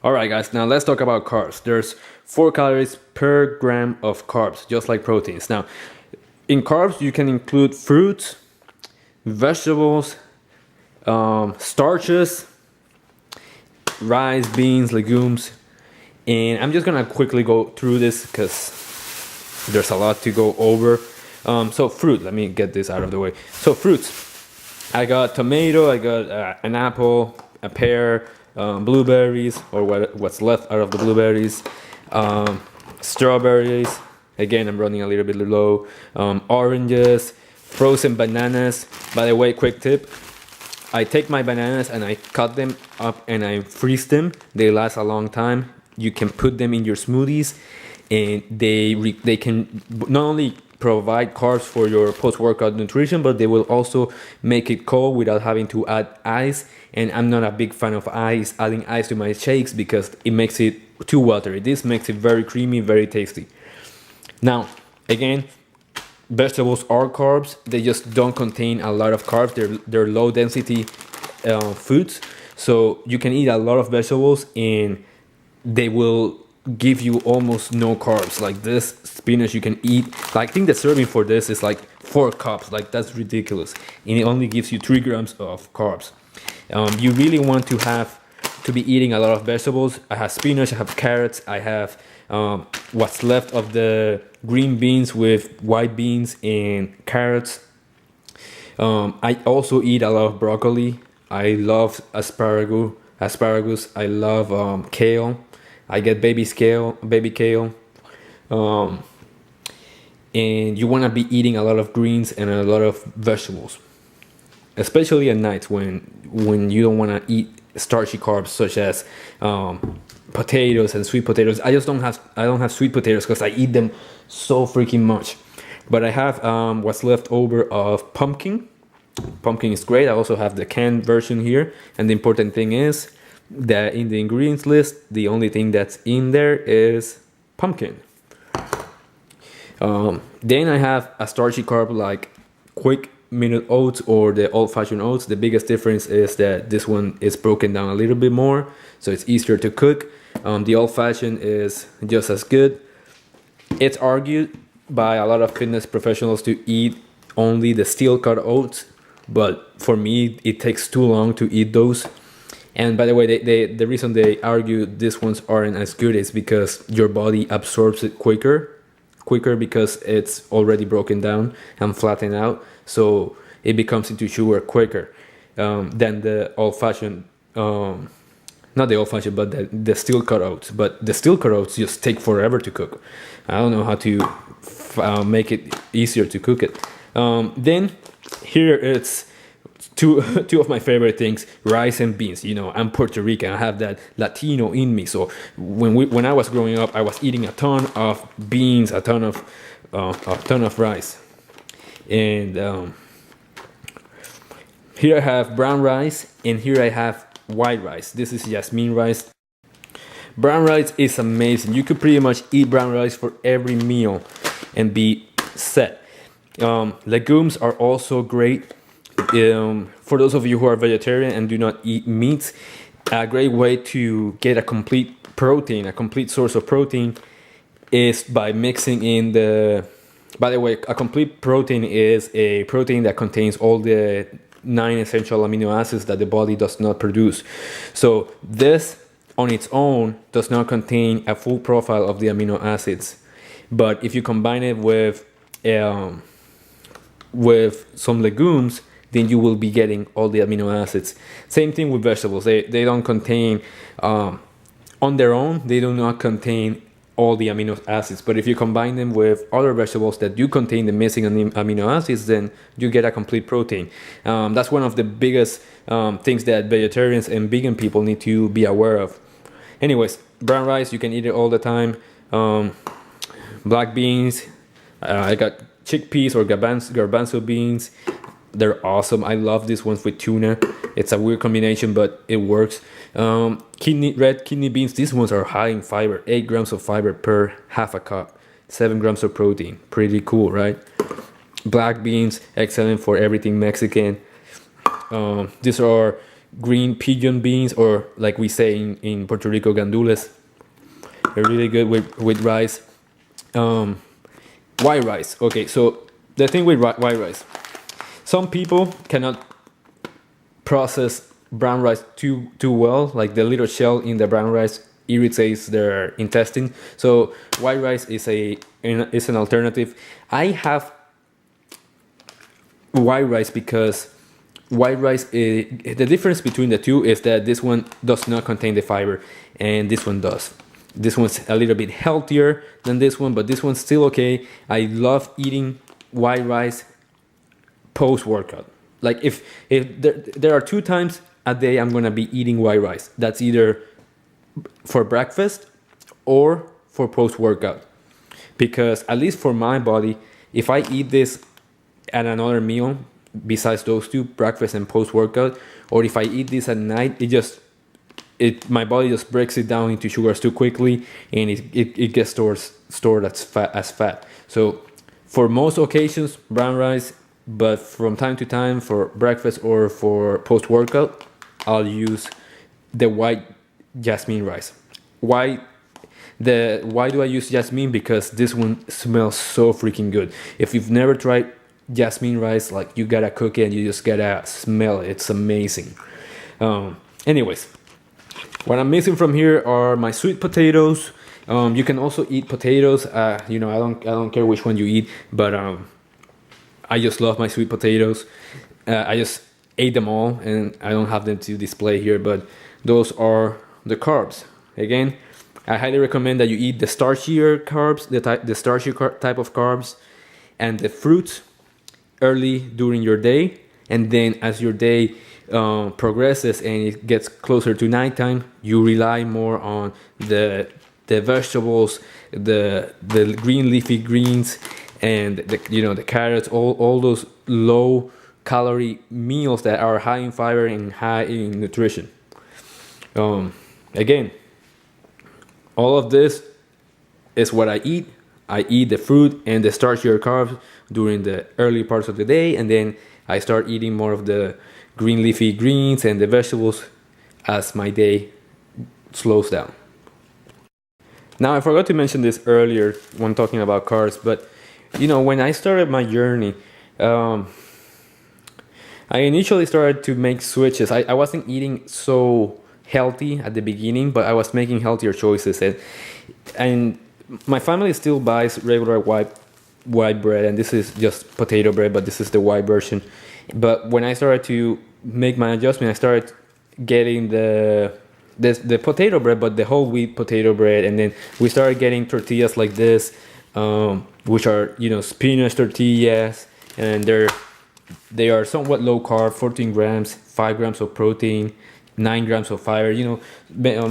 All right, guys, now let's talk about carbs. There's 4 calories per gram of carbs, just like proteins. Now, in carbs, you can include fruits, vegetables, starches, rice, beans, legumes, and I'm just gonna quickly go through this because there's a lot to go over. So fruit, let me get this out of the way. So fruits, I got tomato, I got an apple, a pear, blueberries, or what's left out of the blueberries, strawberries. Again, I'm running a little bit low. Oranges, frozen bananas. By the way, quick tip: I take my bananas and I cut them up and I freeze them. They last a long time. You can put them in your smoothies, and they can not only provide carbs for your post-workout nutrition, but they will also make it cold without having to add ice. And I'm not a big fan of adding ice to my shakes because it makes it too watery. This makes it very creamy, very tasty. Now, again, vegetables are carbs. They just don't contain a lot of carbs. They're low density foods. So you can eat a lot of vegetables and they will give you almost no carbs. Like this spinach you can eat, like, I think the serving for this is like 4 cups. Like, that's ridiculous, and it only gives you 3 grams of carbs. You really want to be eating a lot of vegetables. I have spinach, I have carrots, I have what's left of the green beans with white beans and carrots. I also eat a lot of broccoli. I love asparagus. I love kale. I get baby kale. And you want to be eating a lot of greens and a lot of vegetables, especially at night when you don't want to eat starchy carbs such as potatoes and sweet potatoes. I don't have sweet potatoes because I eat them so freaking much. But I have what's left over of pumpkin. Pumpkin is great. I also have the canned version here. And the important thing is that in the ingredients list, the only thing that's in there is pumpkin. Then I have a starchy carb like quick minute oats or the old-fashioned oats. The biggest difference is that this one is broken down a little bit more, so it's easier to cook. The old-fashioned is just as good. It's argued by a lot of fitness professionals to eat only the steel cut oats, but for me it takes too long to eat those. And by the way, the reason they argue these ones aren't as good is because your body absorbs it quicker because it's already broken down and flattened out, so it becomes into sugar quicker than the old-fashioned, not the old-fashioned, but the steel cut oats. But the steel cut oats just take forever to cook. I don't know how to make it easier to cook it. Then here it's two of my favorite things: rice and beans. You know, I'm Puerto Rican. I have that Latino in me. So when I was growing up, I was eating a ton of beans, a ton of rice. And here I have brown rice, and here I have white rice. This is jasmine rice. Brown rice is amazing. You could pretty much eat brown rice for every meal and be set. Legumes are also great. For those of you who are vegetarian and do not eat meats, a great way to get a complete source of protein is by mixing in by the way, a complete protein is a protein that contains all the 9 essential amino acids that the body does not produce. So this on its own does not contain a full profile of the amino acids, but if you combine it with some legumes, then you will be getting all the amino acids. Same thing with vegetables. They don't contain, on their own, they do not contain all the amino acids. But if you combine them with other vegetables that do contain the missing amino acids, then you get a complete protein. That's one of the biggest things that vegetarians and vegan people need to be aware of. Anyways, brown rice, you can eat it all the time. Black beans, I got chickpeas or garbanzo beans. They're awesome. I love these ones with tuna. It's a weird combination, but it works. Red kidney beans. These ones are high in fiber. 8 grams of fiber per half a cup. 7 grams of protein. Pretty cool, right? Black beans, excellent for everything Mexican. These are green pigeon beans, or like we say in Puerto Rico, gandules. They're really good with rice. White rice. Okay, so the thing with white rice, some people cannot process brown rice too well. Like the little shell in the brown rice irritates their intestine. So white rice is an alternative. I have white rice because white rice, the difference between the two is that this one does not contain the fiber and this one does. This one's a little bit healthier than this one, but this one's still okay. I love eating white rice post workout. Like if there are 2 times a day I'm gonna be eating white rice. That's either for breakfast or for post workout, because at least for my body, if I eat this at another meal besides those 2, breakfast and post workout, or if I eat this at night, my body just breaks it down into sugars too quickly, and it gets stored as fat. So for most occasions, brown rice, but from time to time for breakfast or for post workout, I'll use the white jasmine rice. Why do I use jasmine? Because this one smells so freaking good. If you've never tried jasmine rice, like, you gotta cook it and you just gotta smell it. It's amazing. Anyways, what I'm missing from here are my sweet potatoes. You can also eat potatoes. I don't care which one you eat, but I just love my sweet potatoes. I just ate them all, and I don't have them to display here, but those are the carbs. Again, I highly recommend that you eat the starchier carbs, the starchier type of carbs, and the fruits early during your day, and then as your day progresses and it gets closer to nighttime, you rely more on the vegetables, the green leafy greens, and the carrots, all those low calorie meals that are high in fiber and high in nutrition. Again, all of this is what I eat. I eat the fruit and the starchier carbs during the early parts of the day, and then I start eating more of the green leafy greens and the vegetables as my day slows down. Now, I forgot to mention this earlier when talking about carbs, but when I started my journey, I initially started to make switches. I wasn't eating so healthy at the beginning, but I was making healthier choices, and my family still buys regular white bread, and this is just potato bread, but this is the white version. But when I started to make my adjustment, I started getting the potato bread, but the whole wheat potato bread, and then we started getting tortillas like this, which are spinach tortillas, and they are somewhat low carb, 14 grams, 5 grams of protein, 9 grams of fiber,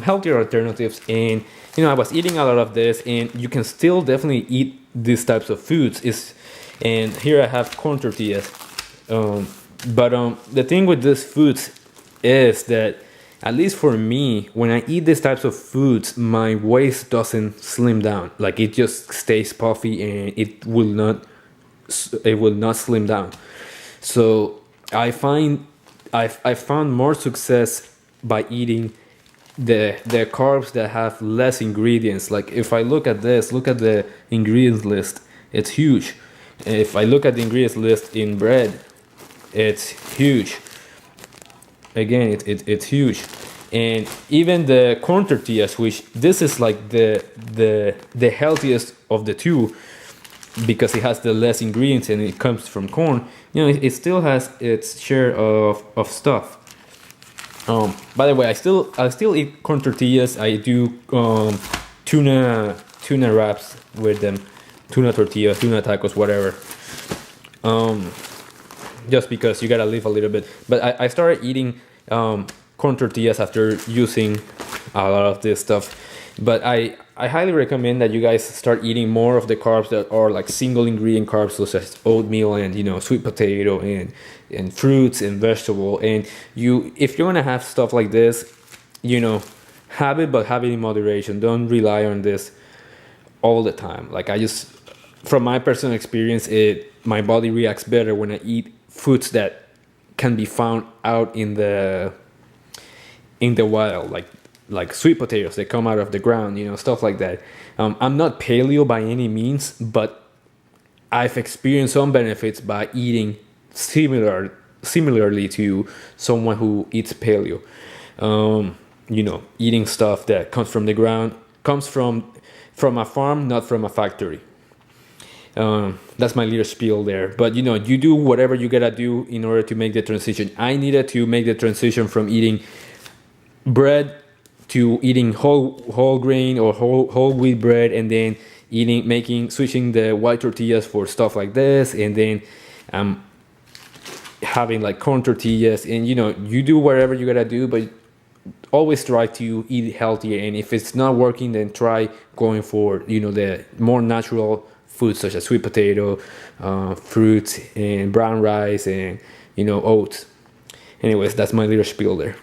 healthier alternatives. And I was eating a lot of this, and you can still definitely eat these types of foods. And here I have corn tortillas. But the thing with these foods is that, at least for me, when I eat these types of foods, my waist doesn't slim down. Like, it just stays puffy, and it will not slim down. So I found more success by eating the carbs that have less ingredients. Like, if I look at the ingredients list, it's huge. If I look at the ingredients list in bread, it's huge. Again, it's huge. And even the corn tortillas, which this is like the healthiest of the two, because it has the less ingredients and it comes from corn, it still has its share of stuff. By the way, I still eat corn tortillas. I do tuna wraps with them, tuna tortillas, tuna tacos, whatever. Just because you gotta live a little bit. But I started eating corn tortillas after using a lot of this stuff. But I highly recommend that you guys start eating more of the carbs that are like single ingredient carbs, such as oatmeal and sweet potato and fruits and vegetable. And if you're gonna have stuff like this, have it, but have it in moderation. Don't rely on this all the time. Like, from my personal experience, my body reacts better when I eat foods that can be found out in the in the wild, like sweet potatoes that come out of the ground, you know, stuff like that. I'm not paleo by any means, but I've experienced some benefits by eating similarly to someone who eats paleo. You know, eating stuff that comes from the ground, comes from a farm, not from a factory. That's my little spiel there. But you know, you do whatever you gotta do in order to make the transition. I needed to make the transition from eating bread to eating whole grain or whole wheat bread, and then switching the white tortillas for stuff like this, and then having like corn tortillas. And you know, you do whatever you gotta do, but always try to eat healthier. And if it's not working, then try going for, you know, the more natural foods such as sweet potato, fruits, and brown rice, and you know, oats. Anyways, that's my little spiel there.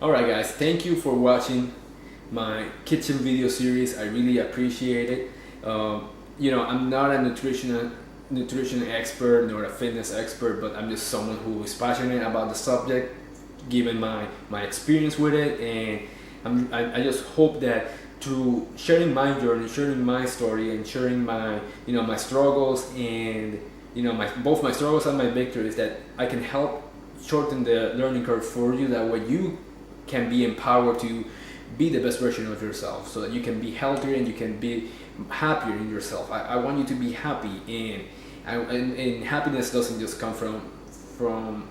Alright guys, thank you for watching my kitchen video series. I really appreciate it. You know, I'm not a nutrition expert nor a fitness expert, but I'm just someone who is passionate about the subject, given my experience with it. And I just hope that through sharing my journey, sharing my story, and sharing my, you know, my struggles, and you know, both my struggles and my victories, that I can help shorten the learning curve for you. That way you can be empowered to be the best version of yourself, so that you can be healthier and you can be happier in yourself. I want you to be happy, and happiness doesn't just come from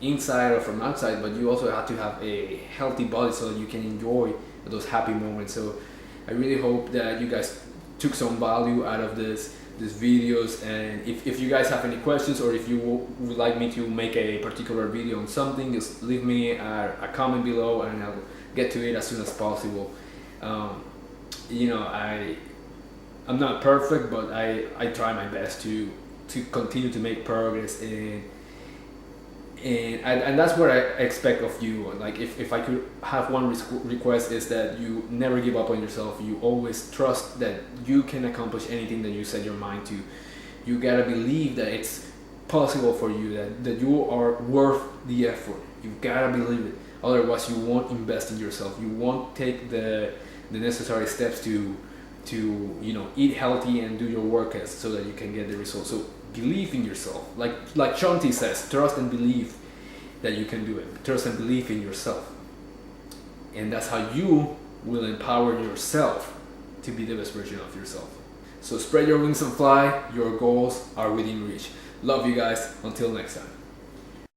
inside or from outside, but you also have to have a healthy body so that you can enjoy those happy moments. So I really hope that you guys took some value out of these videos. And if you guys have any questions, or if you would like me to make a particular video on something, just leave me a comment below and I'll get to it as soon as possible. You know, I'm not perfect, but I try my best to continue to make progress, and that's what I expect of you. Like, if I could have one request, is that you never give up on yourself. You always trust that you can accomplish anything that you set your mind to. You gotta believe that it's possible for you, that you are worth the effort. You gotta believe it. Otherwise, you won't invest in yourself. You won't take the necessary steps to you know, eat healthy and do your workouts so that you can get the results. So believe in yourself. Like Shanti says, trust and believe that you can do it. Trust and believe in yourself. And that's how you will empower yourself to be the best version of yourself. So spread your wings and fly. Your goals are within reach. Love you guys. Until next time.